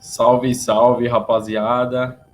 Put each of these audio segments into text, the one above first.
Salve, salve, rapaziada.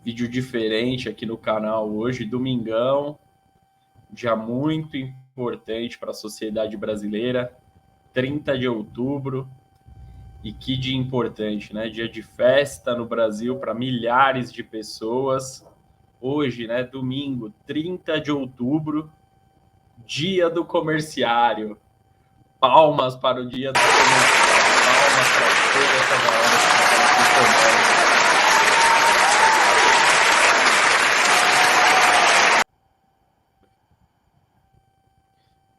Vídeo diferente aqui no canal hoje, domingão, dia muito importante para a sociedade brasileira, 30 de outubro. E que dia importante, né? Dia de festa no Brasil para milhares de pessoas. Hoje, né, domingo, 30 de outubro, dia do comerciário. Palmas para o dia do comerciário. Palmas para toda essa galera que está aqui.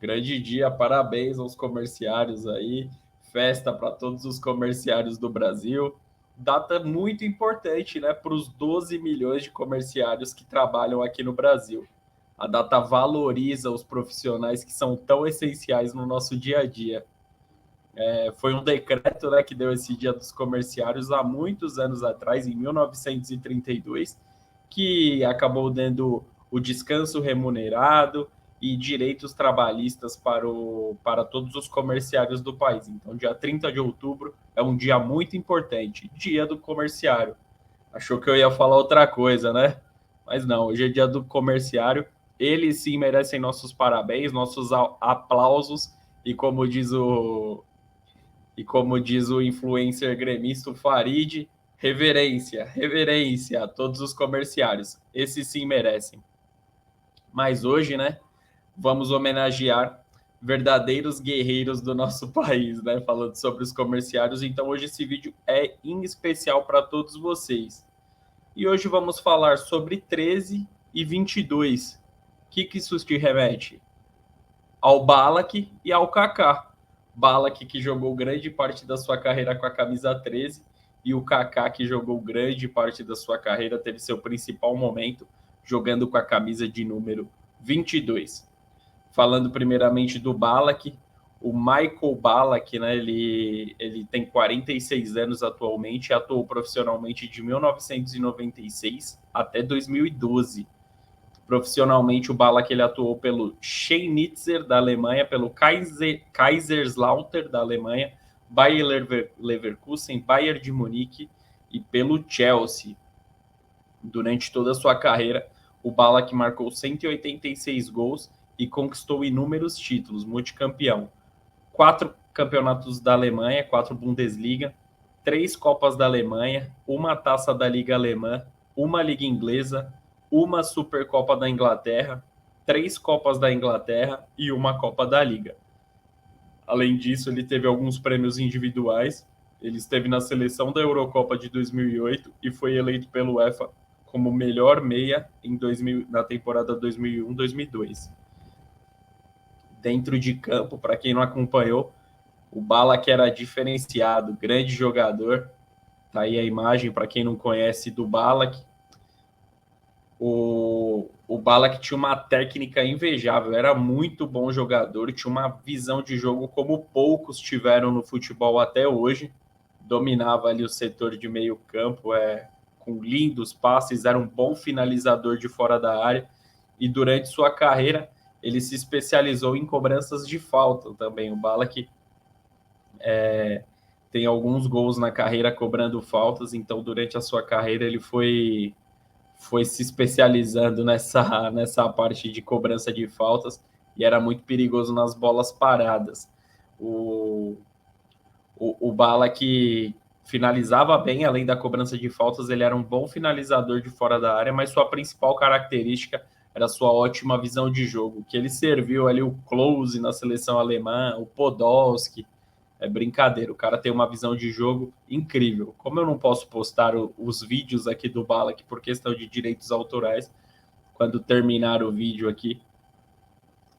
Grande dia, parabéns aos comerciários aí, festa para todos os comerciários do Brasil. Data muito importante, né, para os 12 milhões de comerciários que trabalham aqui no Brasil. A data valoriza os profissionais que são tão essenciais no nosso dia a dia. Foi um decreto, né, que deu esse Dia dos Comerciários há muitos anos atrás, em 1932, que acabou dando o descanso remunerado e direitos trabalhistas para todos os comerciários do país. Então, dia 30 de outubro é um dia muito importante, Dia do Comerciário. Achou que eu ia falar outra coisa, né? Mas não, hoje é Dia do Comerciário. Eles sim merecem nossos parabéns, nossos aplausos e como diz o influencer gremista Farid, reverência, reverência a todos os comerciários. Esses sim merecem. Mas hoje, né, vamos homenagear verdadeiros guerreiros do nosso país, né, falando sobre os comerciários. Então hoje esse vídeo é em especial para todos vocês. E hoje vamos falar sobre 13 e 22. O que isso te remete? Ao Ballack e ao Kaká. Ballack, que jogou grande parte da sua carreira com a camisa 13, e o Kaká, que jogou grande parte da sua carreira, teve seu principal momento jogando com a camisa de número 22. Falando primeiramente do Ballack, o Michael Ballack, né, ele tem 46 anos atualmente, atuou profissionalmente de 1996 até 2012. Profissionalmente, o Ballack ele atuou pelo Chemnitzer da Alemanha, pelo Kaiserslautern da Alemanha, Bayer Leverkusen, Bayern de Munique e pelo Chelsea. Durante toda a sua carreira, o Ballack marcou 186 gols e conquistou inúmeros títulos, multicampeão. 4 campeonatos da Alemanha, 4 Bundesliga, 3 Copas da Alemanha, uma Taça da Liga Alemã, uma Liga Inglesa, uma Supercopa da Inglaterra, 3 Copas da Inglaterra e uma Copa da Liga. Além disso, ele teve alguns prêmios individuais. Ele esteve na seleção da Eurocopa de 2008 e foi eleito pelo UEFA como melhor meia na temporada 2001-2002. Dentro de campo, para quem não acompanhou, o Ballack era diferenciado, grande jogador. Tá aí a imagem para quem não conhece do Ballack. O Ballack tinha uma técnica invejável, era muito bom jogador, tinha uma visão de jogo como poucos tiveram no futebol até hoje, dominava ali o setor de meio campo, com lindos passes, era um bom finalizador de fora da área, e durante sua carreira ele se especializou em cobranças de falta também. O Ballack tem alguns gols na carreira cobrando faltas, então durante a sua carreira ele foi se especializando nessa parte de cobrança de faltas e era muito perigoso nas bolas paradas. O Ballack finalizava bem, além da cobrança de faltas, ele era um bom finalizador de fora da área, mas sua principal característica era sua ótima visão de jogo, que ele serviu ali o Klose na seleção alemã, o Podolski. É brincadeira, o cara tem uma visão de jogo incrível. Como eu não posso postar os vídeos aqui do Ballack por questão de direitos autorais, quando terminar o vídeo aqui,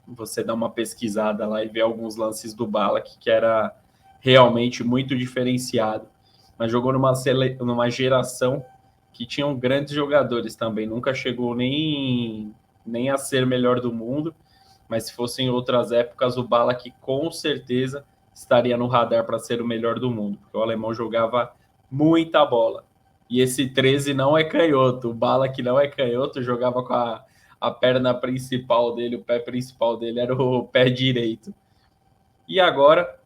você dá uma pesquisada lá e vê alguns lances do Ballack, que era realmente muito diferenciado. Mas jogou numa geração que tinham grandes jogadores também. Nunca chegou nem a ser melhor do mundo, mas se fossem outras épocas, o Ballack com certeza estaria no radar para ser o melhor do mundo, porque o alemão jogava muita bola. E esse 13 não é canhoto, o Ballack não é canhoto, jogava com a perna principal dele, o pé principal dele era o pé direito. E agora,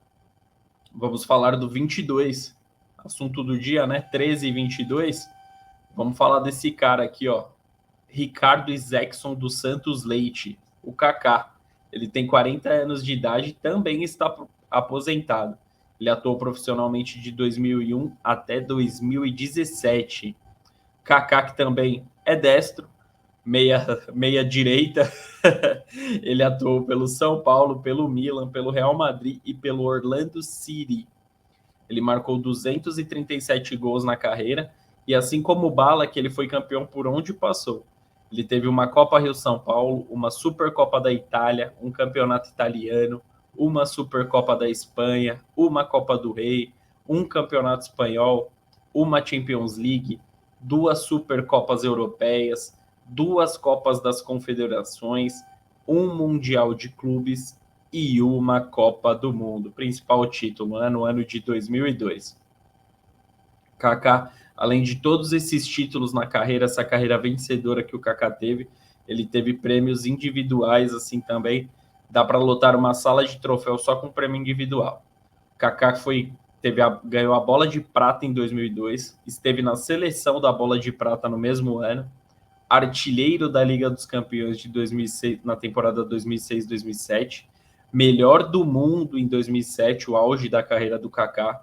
vamos falar do 22, assunto do dia, né? 13 e 22. Vamos falar desse cara aqui, ó. Ricardo Isaacson dos Santos Leite, o Kaká. Ele tem 40 anos de idade e também está aposentado. Ele atuou profissionalmente de 2001 até 2017. Kaká, que também é destro, meia direita. Ele atuou pelo São Paulo, pelo Milan, pelo Real Madrid e pelo Orlando City. Ele marcou 237 gols na carreira e assim como o Bala, que ele foi campeão por onde passou. Ele teve uma Copa Rio-São Paulo, uma Supercopa da Itália, um campeonato italiano, uma Supercopa da Espanha, uma Copa do Rei, um campeonato espanhol, uma Champions League, duas Supercopas europeias, duas Copas das Confederações, um Mundial de Clubes e uma Copa do Mundo. Principal título, né, no ano de 2002. Kaká, além de todos esses títulos na carreira, essa carreira vencedora que o Kaká teve, ele teve prêmios individuais assim também. Dá para lotar uma sala de troféu só com prêmio individual. Kaká ganhou a bola de prata em 2002, esteve na seleção da bola de prata no mesmo ano, artilheiro da Liga dos Campeões de 2006, na temporada 2006-2007, melhor do mundo em 2007, o auge da carreira do Kaká,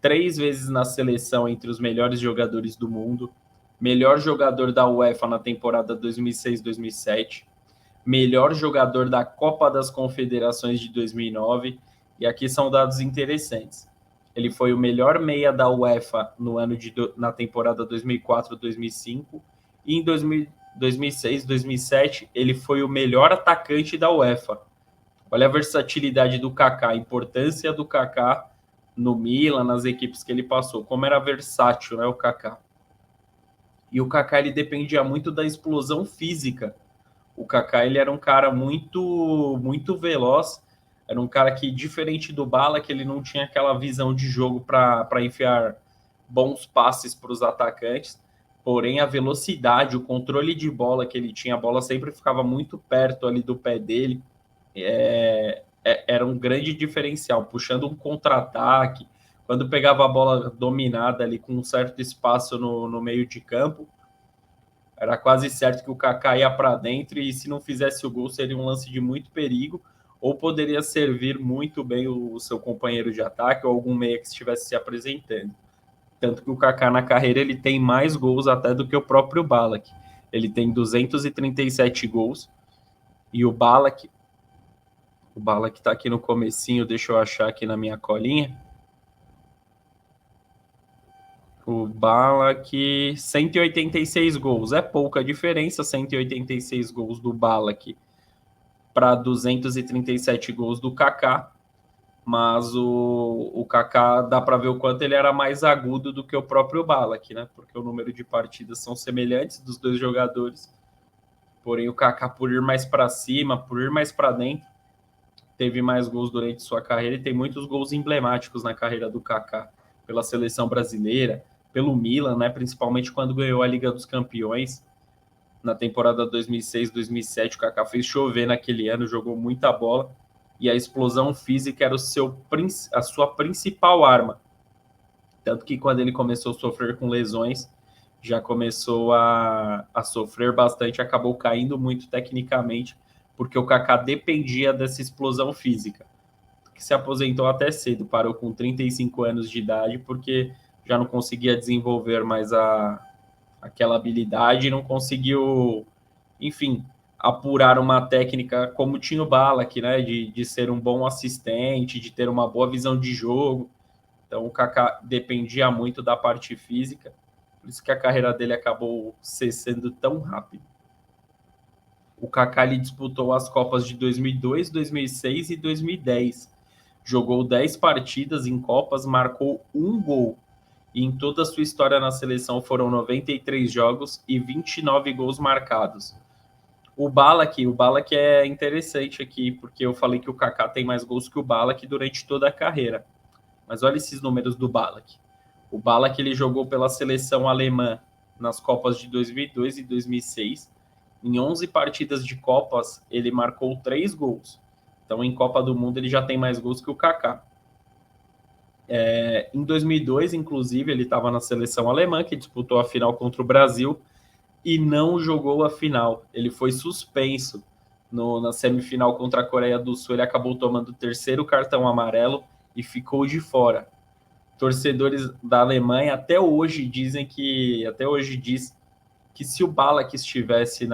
3 vezes na seleção entre os melhores jogadores do mundo, melhor jogador da UEFA na temporada 2006-2007, melhor jogador da Copa das Confederações de 2009, e aqui são dados interessantes. Ele foi o melhor meia da UEFA na temporada 2004-2005, e em 2006-2007 ele foi o melhor atacante da UEFA. Olha a versatilidade do Kaká, a importância do Kaká no Milan, nas equipes que ele passou, como era versátil, né, o Kaká. E o Kaká, ele dependia muito da explosão física. O Kaká, ele era um cara muito veloz, era um cara que, diferente do Bala, que ele não tinha aquela visão de jogo para enfiar bons passes para os atacantes, porém a velocidade, o controle de bola que ele tinha, a bola sempre ficava muito perto ali do pé dele, era um grande diferencial, puxando um contra-ataque, quando pegava a bola dominada ali com um certo espaço no meio de campo, era quase certo que o Kaká ia para dentro e se não fizesse o gol seria um lance de muito perigo ou poderia servir muito bem o seu companheiro de ataque ou algum meia que estivesse se apresentando. Tanto que o Kaká na carreira ele tem mais gols até do que o próprio Ballack. Ele tem 237 gols e o Ballack está aqui no comecinho, deixa eu achar aqui na minha colinha. O Ballack, 186 gols. É pouca diferença, 186 gols do Ballack para 237 gols do Kaká. Mas o Kaká dá para ver o quanto ele era mais agudo do que o próprio Ballack, né? Porque o número de partidas são semelhantes dos dois jogadores. Porém, o Kaká, por ir mais para cima, por ir mais para dentro, teve mais gols durante sua carreira e tem muitos gols emblemáticos na carreira do Kaká, pela seleção brasileira, pelo Milan, né? Principalmente quando ganhou a Liga dos Campeões na temporada 2006-2007. O Kaká fez chover naquele ano, jogou muita bola e a explosão física era a sua principal arma. Tanto que quando ele começou a sofrer com lesões, já começou a sofrer bastante, acabou caindo muito tecnicamente, porque o Kaká dependia dessa explosão física, que se aposentou até cedo, parou com 35 anos de idade, porque já não conseguia desenvolver mais aquela habilidade e não conseguiu, enfim, apurar uma técnica como tinha o Ballack, né, de ser um bom assistente, de ter uma boa visão de jogo. Então o Kaká dependia muito da parte física, por isso que a carreira dele acabou cessando tão rápido. O Kaká ele disputou as Copas de 2002, 2006 e 2010. Jogou 10 partidas em Copas, marcou um gol. E em toda a sua história na seleção foram 93 jogos e 29 gols marcados. O Ballack é interessante aqui, porque eu falei que o Kaká tem mais gols que o Ballack durante toda a carreira. Mas olha esses números do Ballack. O Ballack ele jogou pela seleção alemã nas Copas de 2002 e 2006. Em 11 partidas de Copas, ele marcou 3 gols. Então, em Copa do Mundo, ele já tem mais gols que o Kaká. Em 2002, inclusive, ele estava na seleção alemã, que disputou a final contra o Brasil, e não jogou a final. Ele foi suspenso na semifinal contra a Coreia do Sul. Ele acabou tomando o 3º cartão amarelo e ficou de fora. Torcedores da Alemanha até hoje diz que se o Ballack estivesse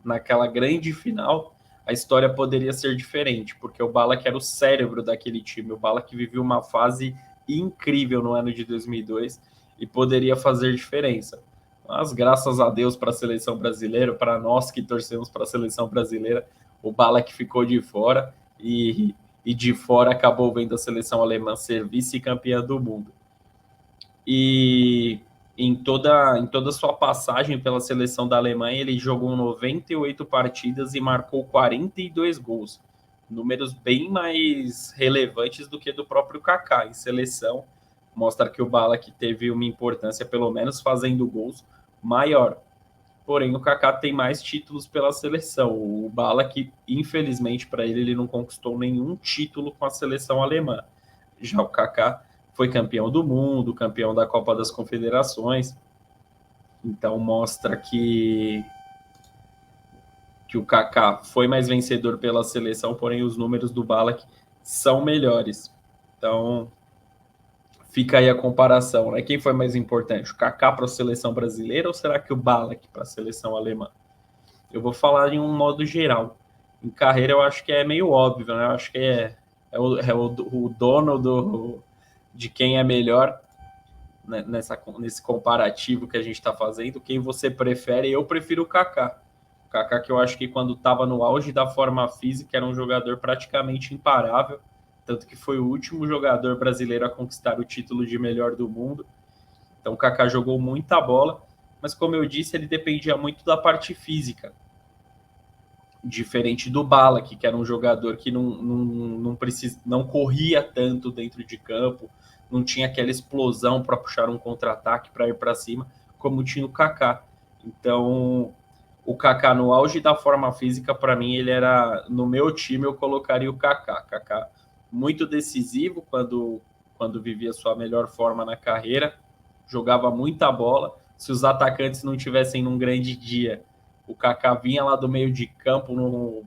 naquela grande final, a história poderia ser diferente, porque o Ballack era o cérebro daquele time. O Ballack viveu uma fase incrível no ano de 2002 e poderia fazer diferença. Mas graças a Deus para a seleção brasileira, para nós que torcemos para a seleção brasileira, o Ballack ficou de fora e de fora acabou vendo a seleção alemã ser vice-campeã do mundo. E em toda a sua passagem pela seleção da Alemanha, ele jogou 98 partidas e marcou 42 gols. Números bem mais relevantes do que do próprio Kaká. Em seleção, mostra que o Ballack teve uma importância, pelo menos fazendo gols, maior. Porém, o Kaká tem mais títulos pela seleção. O Ballack, infelizmente para ele não conquistou nenhum título com a seleção alemã. Já o Kaká foi campeão do mundo, campeão da Copa das Confederações. Então mostra que o Kaká foi mais vencedor pela seleção, porém os números do Ballack são melhores. Então fica aí a comparação, né? Quem foi mais importante, o Kaká para a seleção brasileira ou será que o Ballack para a seleção alemã? Eu vou falar em um modo geral. Em carreira eu acho que é meio óbvio, né? Eu acho que é o dono de quem é melhor, né, nesse comparativo que a gente está fazendo. Quem você prefere? Eu prefiro o Kaká. O Kaká, que eu acho que quando estava no auge da forma física era um jogador praticamente imparável, tanto que foi o último jogador brasileiro a conquistar o título de melhor do mundo. Então o Kaká jogou muita bola, mas como eu disse, ele dependia muito da parte física. Diferente do Ballack, que era um jogador que não corria tanto dentro de campo, não tinha aquela explosão para puxar um contra-ataque, para ir para cima, como tinha o Kaká. Então, o Kaká no auge da forma física, para mim, ele era, no meu time, eu colocaria o Kaká. Kaká muito decisivo quando vivia sua melhor forma na carreira, jogava muita bola. Se os atacantes não tivessem num grande dia, o Kaká vinha lá do meio de campo,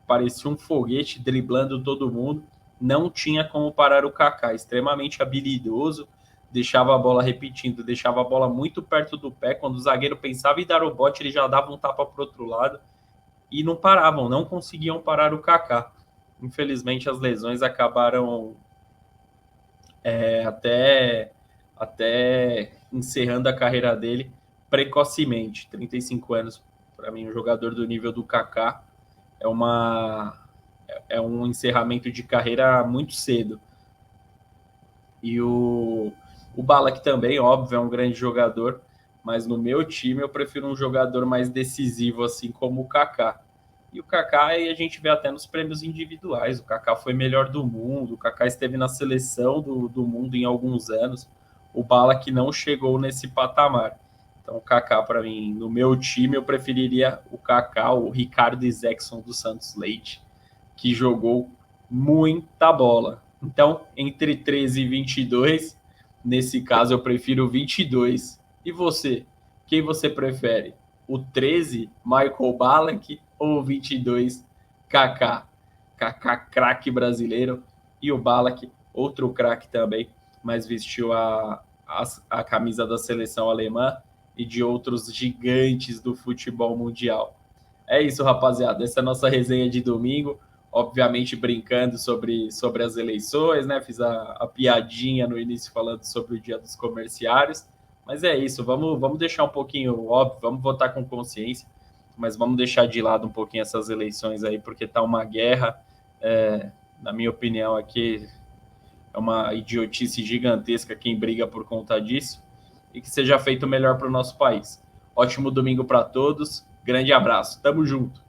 parecia um foguete driblando todo mundo. Não tinha como parar o Kaká, extremamente habilidoso, deixava a bola repetindo, deixava a bola muito perto do pé. Quando o zagueiro pensava em dar o bote, ele já dava um tapa para o outro lado e não paravam, não conseguiam parar o Kaká. Infelizmente, as lesões acabaram até encerrando a carreira dele precocemente. 35 anos, para mim, um jogador do nível do Kaká é um encerramento de carreira muito cedo. E o Ballack também, óbvio, é um grande jogador, mas no meu time eu prefiro um jogador mais decisivo, assim como o Kaká. E o Kaká, aí a gente vê até nos prêmios individuais, o Kaká foi melhor do mundo, o Kaká esteve na seleção do mundo em alguns anos, o Ballack não chegou nesse patamar. Então o Kaká, para mim, no meu time, eu preferiria o Kaká, o Ricardo Isaacson do Santos Leite, que jogou muita bola. Então, entre 13 e 22, nesse caso eu prefiro o 22. E você? Quem você prefere? O 13, Michael Ballack, ou o 22, Kaká? Kaká, craque brasileiro, e o Ballack, outro craque também, mas vestiu a camisa da seleção alemã e de outros gigantes do futebol mundial. É isso, rapaziada. Essa é a nossa resenha de domingo. Obviamente brincando sobre as eleições, né? Fiz a piadinha no início falando sobre o Dia dos Comerciários. Mas é isso, vamos deixar um pouquinho, óbvio, vamos votar com consciência, mas vamos deixar de lado um pouquinho essas eleições aí, porque tá uma guerra, na minha opinião aqui, é uma idiotice gigantesca quem briga por conta disso, e que seja feito melhor para o nosso país. Ótimo domingo para todos, grande abraço, tamo junto.